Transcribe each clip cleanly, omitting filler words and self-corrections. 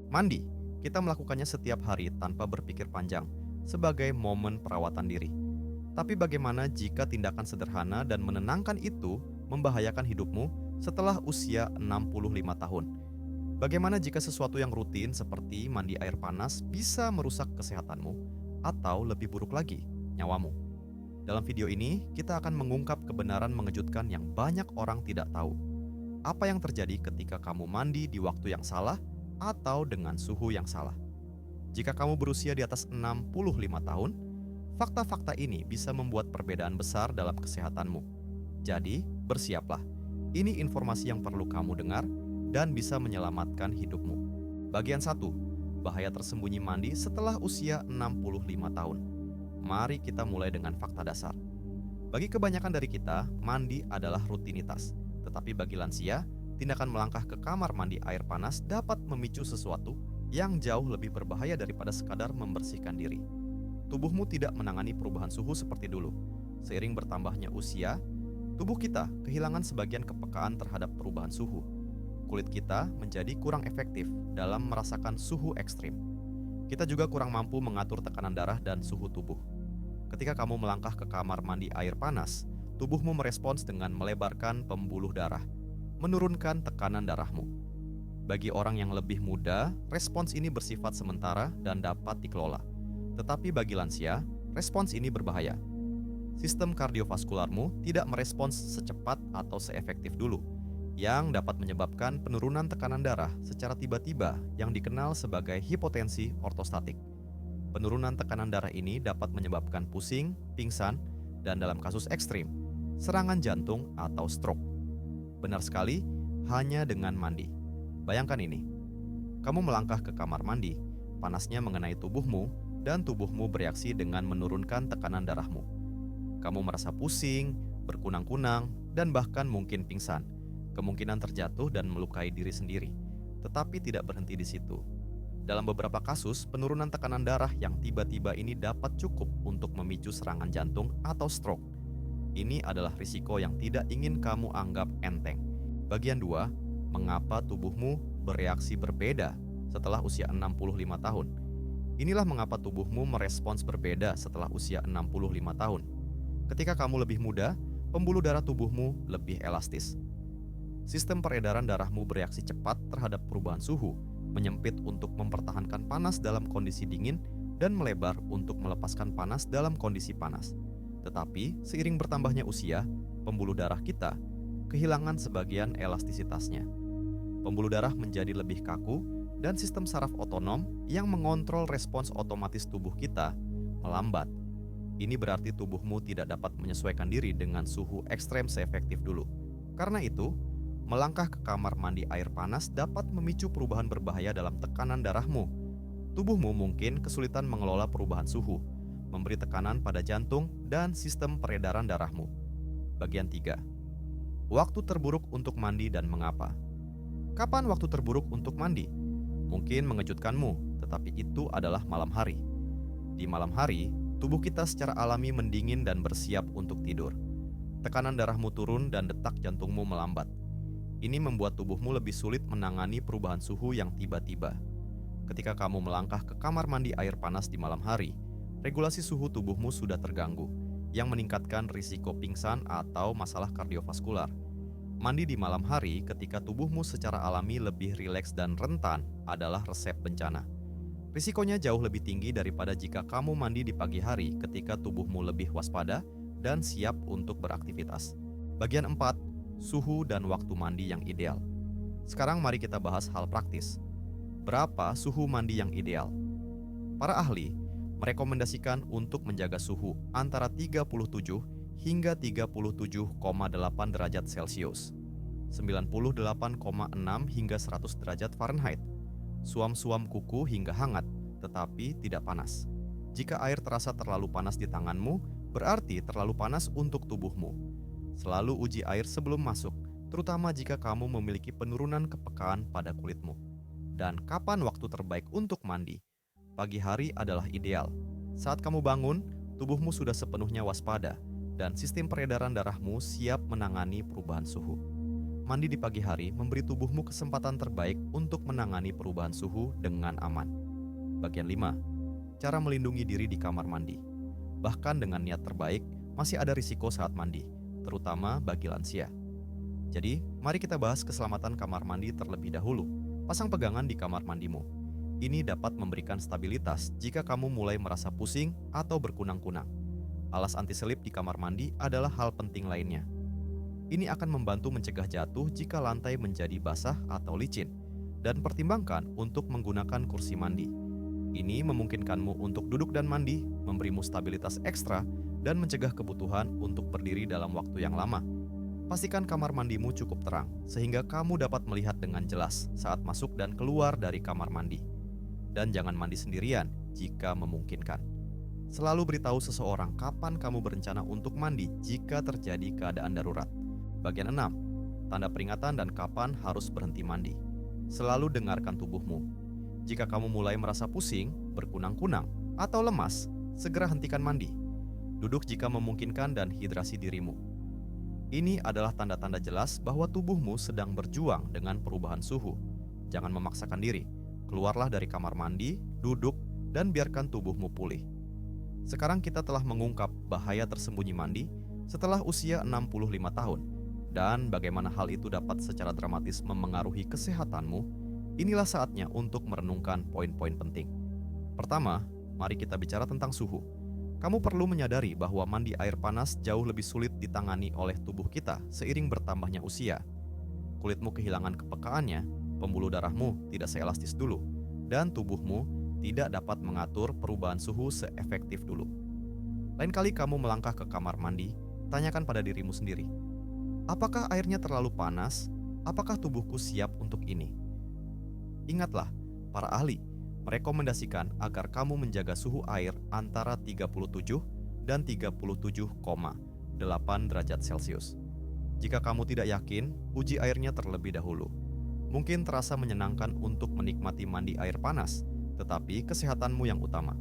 Mandi, kita melakukannya setiap hari tanpa berpikir panjang, sebagai momen perawatan diri. Tapi bagaimana jika tindakan sederhana dan menenangkan itu membahayakan hidupmu setelah usia 65 tahun? Bagaimana jika sesuatu yang rutin seperti mandi air panas bisa merusak kesehatanmu? Atau lebih buruk lagi, nyawamu? Dalam video ini, kita akan mengungkap kebenaran mengejutkan yang banyak orang tidak tahu. Apa yang terjadi ketika kamu mandi di waktu yang salah atau dengan suhu yang salah? Jika kamu berusia di atas 65 tahun, fakta-fakta ini bisa membuat perbedaan besar dalam kesehatanmu. Jadi, bersiaplah. Ini informasi yang perlu kamu dengar dan bisa menyelamatkan hidupmu. Bagian 1. Bahaya tersembunyi mandi setelah usia 65 tahun. Mari kita mulai dengan fakta dasar. Bagi kebanyakan dari kita, mandi adalah rutinitas. Tetapi bagi lansia, tindakan melangkah ke kamar mandi air panas dapat memicu sesuatu yang jauh lebih berbahaya daripada sekadar membersihkan diri. Tubuhmu tidak menangani perubahan suhu seperti dulu. Seiring bertambahnya usia, tubuh kita kehilangan sebagian kepekaan terhadap perubahan suhu. Kulit kita menjadi kurang efektif dalam merasakan suhu ekstrim. Kita juga kurang mampu mengatur tekanan darah dan suhu tubuh. Ketika kamu melangkah ke kamar mandi air panas, tubuhmu merespons dengan melebarkan pembuluh darah, menurunkan tekanan darahmu. Bagi orang yang lebih muda, respons ini bersifat sementara dan dapat dikelola. Tetapi bagi lansia, respons ini berbahaya. Sistem kardiovaskularmu tidak merespons secepat atau seefektif dulu, yang dapat menyebabkan penurunan tekanan darah secara tiba-tiba yang dikenal sebagai hipotensi ortostatik. Penurunan tekanan darah ini dapat menyebabkan pusing, pingsan, dan dalam kasus ekstrim, serangan jantung atau stroke. Benar sekali, hanya dengan mandi. Bayangkan ini, kamu melangkah ke kamar mandi, panasnya mengenai tubuhmu, dan tubuhmu bereaksi dengan menurunkan tekanan darahmu. Kamu merasa pusing, berkunang-kunang, dan bahkan mungkin pingsan. Kemungkinan terjatuh dan melukai diri sendiri, tetapi tidak berhenti di situ. Dalam beberapa kasus, penurunan tekanan darah yang tiba-tiba ini dapat cukup untuk memicu serangan jantung atau stroke. Ini adalah risiko yang tidak ingin kamu anggap enteng. Bagian 2, mengapa tubuhmu bereaksi berbeda setelah usia 65 tahun. Inilah mengapa tubuhmu merespons berbeda setelah usia 65 tahun. Ketika kamu lebih muda, pembuluh darah tubuhmu lebih elastis. Sistem peredaran darahmu bereaksi cepat terhadap perubahan suhu, menyempit untuk mempertahankan panas dalam kondisi dingin dan melebar untuk melepaskan panas dalam kondisi panas. Tetapi, seiring bertambahnya usia, pembuluh darah kita kehilangan sebagian elastisitasnya. Pembuluh darah menjadi lebih kaku dan sistem saraf otonom yang mengontrol respons otomatis tubuh kita melambat. Ini berarti tubuhmu tidak dapat menyesuaikan diri dengan suhu ekstrem seefektif dulu. Karena itu, melangkah ke kamar mandi air panas dapat memicu perubahan berbahaya dalam tekanan darahmu. Tubuhmu mungkin kesulitan mengelola perubahan suhu, memberi tekanan pada jantung dan sistem peredaran darahmu. Bagian 3. Waktu terburuk untuk mandi dan mengapa. Kapan waktu terburuk untuk mandi? Mungkin mengejutkanmu, tetapi itu adalah malam hari. Di malam hari, tubuh kita secara alami mendingin dan bersiap untuk tidur. Tekanan darahmu turun dan detak jantungmu melambat. Ini membuat tubuhmu lebih sulit menangani perubahan suhu yang tiba-tiba. Ketika kamu melangkah ke kamar mandi air panas di malam hari, regulasi suhu tubuhmu sudah terganggu, yang meningkatkan risiko pingsan atau masalah kardiovaskular. Mandi di malam hari ketika tubuhmu secara alami lebih rileks dan rentan adalah resep bencana. Risikonya jauh lebih tinggi daripada jika kamu mandi di pagi hari ketika tubuhmu lebih waspada dan siap untuk beraktivitas. Bagian 4. Suhu dan waktu mandi yang ideal. Sekarang mari kita bahas hal praktis. Berapa suhu mandi yang ideal? Para ahli merekomendasikan untuk menjaga suhu antara 37 hingga 37,8 derajat Celcius, 98,6 hingga 100 derajat Fahrenheit. Suam-suam kuku hingga hangat, tetapi tidak panas. Jika air terasa terlalu panas di tanganmu, berarti terlalu panas untuk tubuhmu. Selalu uji air sebelum masuk, terutama jika kamu memiliki penurunan kepekaan pada kulitmu. Dan kapan waktu terbaik untuk mandi? Pagi hari adalah ideal. Saat kamu bangun, tubuhmu sudah sepenuhnya waspada, dan sistem peredaran darahmu siap menangani perubahan suhu. mandi di pagi hari memberi tubuhmu kesempatan terbaik untuk menangani perubahan suhu dengan aman. Bagian 5. Cara melindungi diri di kamar mandi. Bahkan dengan niat terbaik, masih ada risiko saat mandi, terutama bagi lansia. Jadi, mari kita bahas keselamatan kamar mandi terlebih dahulu. Pasang pegangan di kamar mandimu. Ini dapat memberikan stabilitas jika kamu mulai merasa pusing atau berkunang-kunang. Alas anti-selip di kamar mandi adalah hal penting lainnya. Ini akan membantu mencegah jatuh jika lantai menjadi basah atau licin, dan pertimbangkan untuk menggunakan kursi mandi. Ini memungkinkanmu untuk duduk dan mandi, memberimu stabilitas ekstra, dan mencegah kebutuhan untuk berdiri dalam waktu yang lama. Pastikan kamar mandimu cukup terang, sehingga kamu dapat melihat dengan jelas saat masuk dan keluar dari kamar mandi. Dan jangan mandi sendirian jika memungkinkan. Selalu beritahu seseorang kapan kamu berencana untuk mandi jika terjadi keadaan darurat. Bagian 6. Tanda peringatan dan kapan harus berhenti mandi. Selalu dengarkan tubuhmu. Jika kamu mulai merasa pusing, berkunang-kunang, atau lemas, segera hentikan mandi. Duduk jika memungkinkan dan hidrasi dirimu. Ini adalah tanda-tanda jelas bahwa tubuhmu sedang berjuang dengan perubahan suhu. Jangan memaksakan diri. Keluarlah dari kamar mandi, duduk, dan biarkan tubuhmu pulih. Sekarang kita telah mengungkap bahaya tersembunyi mandi setelah usia 65 tahun. Dan bagaimana hal itu dapat secara dramatis memengaruhi kesehatanmu, inilah saatnya untuk merenungkan poin-poin penting. Pertama, mari kita bicara tentang suhu. Kamu perlu menyadari bahwa mandi air panas jauh lebih sulit ditangani oleh tubuh kita seiring bertambahnya usia. Kulitmu kehilangan kepekaannya, pembuluh darahmu tidak seelastis dulu, dan tubuhmu tidak dapat mengatur perubahan suhu seefektif dulu. Lain kali kamu melangkah ke kamar mandi, tanyakan pada dirimu sendiri, apakah airnya terlalu panas? Apakah tubuhku siap untuk ini? Ingatlah, para ahli merekomendasikan agar kamu menjaga suhu air antara 37 dan 37,8 derajat Celcius. Jika kamu tidak yakin, uji airnya terlebih dahulu. Mungkin terasa menyenangkan untuk menikmati mandi air panas, tetapi kesehatanmu yang utama.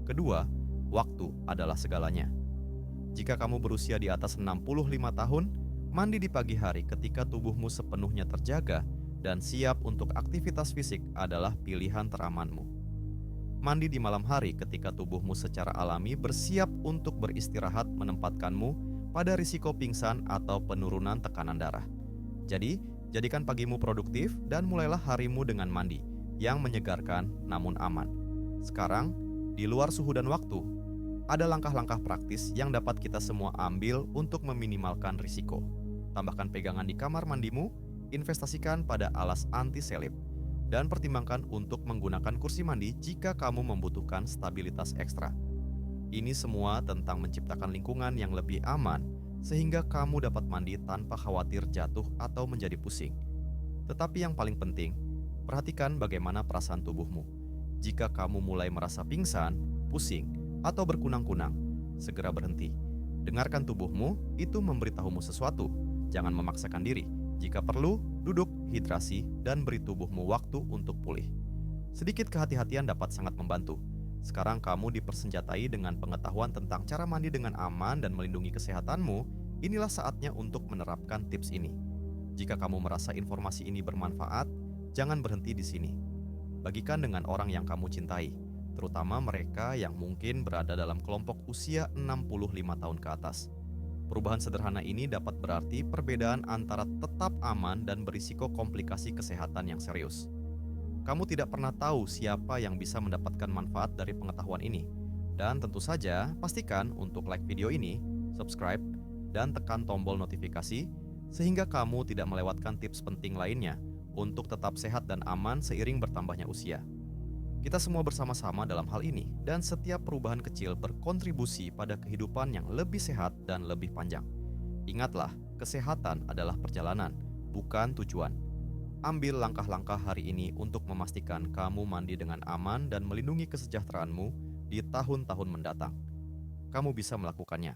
Kedua, waktu adalah segalanya. Jika kamu berusia di atas 65 tahun, mandi di pagi hari ketika tubuhmu sepenuhnya terjaga dan siap untuk aktivitas fisik adalah pilihan teramanmu. Mandi di malam hari ketika tubuhmu secara alami bersiap untuk beristirahat menempatkanmu pada risiko pingsan atau penurunan tekanan darah. Jadi, jadikan pagimu produktif dan mulailah harimu dengan mandi yang menyegarkan namun aman. Sekarang, di luar suhu dan waktu, ada langkah-langkah praktis yang dapat kita semua ambil untuk meminimalkan risiko. Tambahkan pegangan di kamar mandimu, investasikan pada alas anti-selip, dan pertimbangkan untuk menggunakan kursi mandi jika kamu membutuhkan stabilitas ekstra. Ini semua tentang menciptakan lingkungan yang lebih aman, sehingga kamu dapat mandi tanpa khawatir jatuh atau menjadi pusing. Tetapi yang paling penting, perhatikan bagaimana perasaan tubuhmu. Jika kamu mulai merasa pingsan, pusing, atau berkunang-kunang, segera berhenti. Dengarkan tubuhmu, itu memberitahumu sesuatu. Jangan memaksakan diri. Jika perlu, duduk, hidrasi, dan beri tubuhmu waktu untuk pulih. Sedikit kehati-hatian dapat sangat membantu. Sekarang kamu dipersenjatai dengan pengetahuan tentang cara mandi dengan aman dan melindungi kesehatanmu. Inilah saatnya untuk menerapkan tips ini. Jika kamu merasa informasi ini bermanfaat, jangan berhenti di sini. Bagikan dengan orang yang kamu cintai, terutama mereka yang mungkin berada dalam kelompok usia 65 tahun ke atas. Perubahan sederhana ini dapat berarti perbedaan antara tetap aman dan berisiko komplikasi kesehatan yang serius. Kamu tidak pernah tahu siapa yang bisa mendapatkan manfaat dari pengetahuan ini. Dan tentu saja, pastikan untuk like video ini, subscribe, dan tekan tombol notifikasi sehingga kamu tidak melewatkan tips penting lainnya untuk tetap sehat dan aman seiring bertambahnya usia. Kita semua bersama-sama dalam hal ini, dan setiap perubahan kecil berkontribusi pada kehidupan yang lebih sehat dan lebih panjang. Ingatlah, kesehatan adalah perjalanan, bukan tujuan. Ambil langkah-langkah hari ini untuk memastikan kamu mandi dengan aman dan melindungi kesejahteraanmu di tahun-tahun mendatang. Kamu bisa melakukannya.